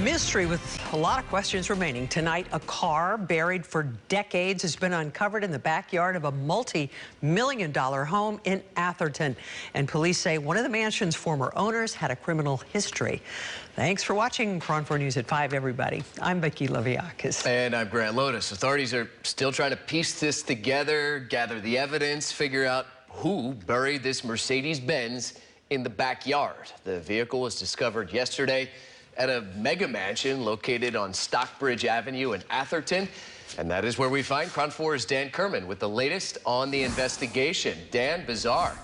mystery with a lot of questions remaining. Tonight, a car buried for decades has been uncovered in the backyard of a multi-million-dollar home in Atherton. And police say one of the mansion's former owners had a criminal history. Thanks for watching KRON 4 News at 5, everybody. I'm Becky Leviakis. And I'm Grant Lotus. Authorities are still trying to piece this together, gather the evidence, figure out who buried this Mercedes-Benz in the backyard. The vehicle was discovered yesterday at a mega mansion located on Stockbridge Avenue in Atherton. And that is where we find KRON 4's Dan Kerman with the latest on the investigation. Dan, bizarre.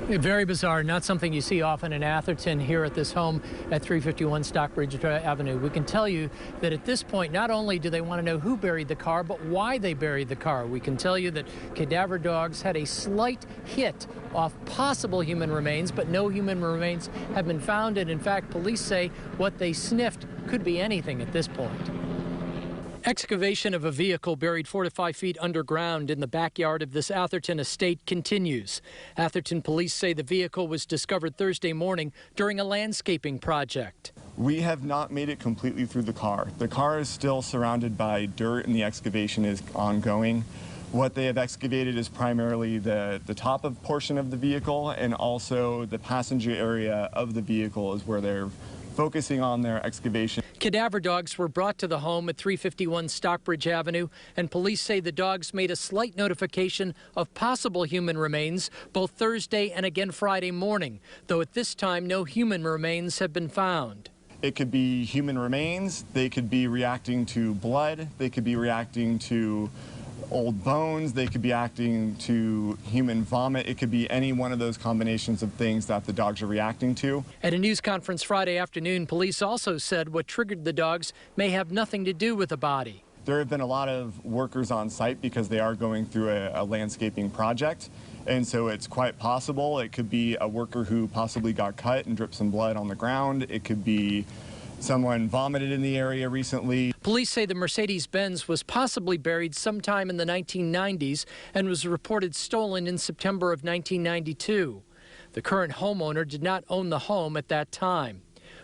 Very bizarre, not something you see often in Atherton here at this home at 351 Stockbridge Avenue. We can tell you that at this point, not only do they want to know who buried the car, but why they buried the car. We can tell you that cadaver dogs had a slight hit off possible human remains, but no human remains have been found. And in fact, police say what they sniffed could be anything at this point. Excavation of a vehicle buried 4 to 5 feet underground in the backyard of this Atherton estate continues. Atherton police say the vehicle was discovered Thursday morning during a landscaping project. We have not made it completely through the car. The car is still surrounded by dirt and the excavation is ongoing. What they have excavated is primarily the top of portion of the vehicle, and also the passenger area of the vehicle is where they're focusing on their excavation. Cadaver dogs were brought to the home at 351 Stockbridge Avenue, and police say the dogs made a slight notification of possible human remains both Thursday and again Friday morning, though at this time no human remains have been found. It could be human remains, they could be reacting to blood, they could be reacting to old bones, they could be acting to human vomit. It could be any one of those combinations of things that the dogs are reacting to. At a news conference Friday afternoon, police also said what triggered the dogs may have nothing to do with the body. There have been a lot of workers on site because they are going through a landscaping project, and so it's quite possible it could be a worker who possibly got cut and dripped some blood on the ground. It could be someone vomited in the area recently. Police say the Mercedes-Benz was possibly buried sometime in the 1990s and was reported stolen in September of 1992. The current homeowner did not own the home at that time.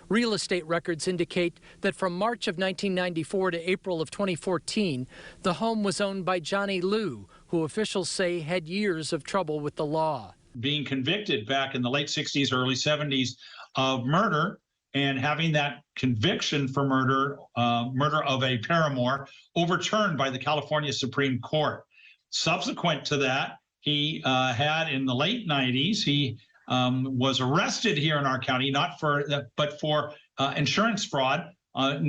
Real estate records indicate that from March of 1994 to April of 2014, the home was owned by Johnny Liu, who officials say had years of trouble with the law. Being convicted back in the late 60s, early 70s of murder, and having that conviction for murder of a paramour overturned by the California Supreme Court. Subsequent to that, he had in the late 90s, he was arrested here in our county, but for insurance fraud,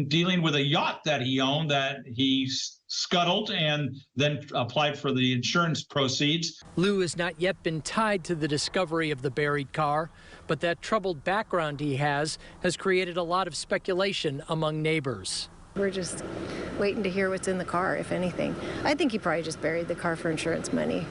dealing with a yacht that he owned that he scuttled and then applied for the insurance proceeds. Liu has not yet been tied to the discovery of the buried car, but that troubled background he has created a lot of speculation among neighbors. We're just waiting to hear what's in the car, if anything. I think he probably just buried the car for insurance money.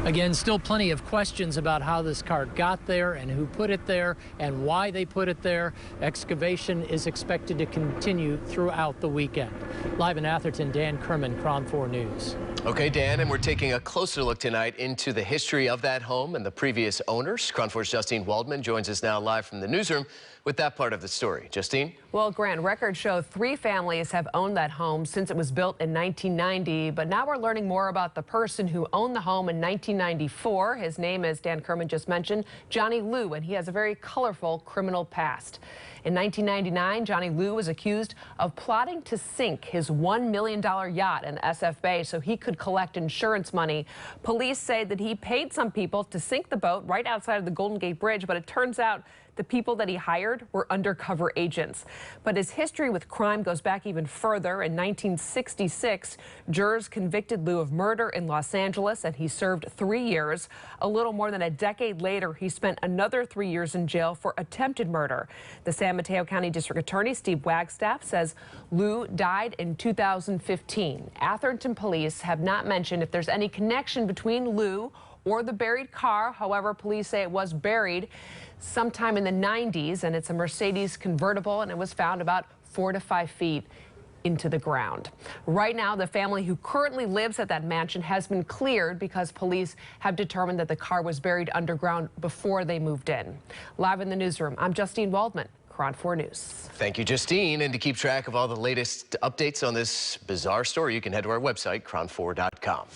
Again, still plenty of questions about how this car got there and who put it there and why they put it there. Excavation is expected to continue throughout the weekend. Live in Atherton, Dan Kerman, KRON 4 News. Okay, Dan, and we're taking a closer look tonight into the history of that home and the previous owners. KRON 4's Justine Waldman joins us now live from the newsroom with that part of the story. Justine? Well, Grant, records show 3 families have owned that home since it was built in 1990, but now we're learning more about the person who owned the home in 1994. His name, as Dan Kerman just mentioned, Johnny Liu, and he has a very colorful criminal past. In 1999, Johnny Liu was accused of plotting to sink his $1 million yacht in SF Bay so he could collect insurance money. Police say that he paid some people to sink the boat right outside of the Golden Gate Bridge, but it turns out the people that he hired were undercover agents. But his history with crime goes back even further. In 1966, jurors convicted Liu of murder in Los Angeles, and he served 3 years. A little more than a decade later, he spent another 3 years in jail for attempted murder. The San Mateo County District Attorney, Steve Wagstaff, says Liu died in 2015. Atherton police have not mentioned if there's any connection between Liu or the buried car. However, police say it was buried sometime in the 90s, and it's a Mercedes convertible, and it was found about 4 to 5 feet into the ground. Right now, the family who currently lives at that mansion has been cleared because police have determined that the car was buried underground before they moved in. Live in the newsroom, I'm Justine Waldman, KRON 4 News. Thank you, Justine. And to keep track of all the latest updates on this bizarre story, you can head to our website, kron4.com.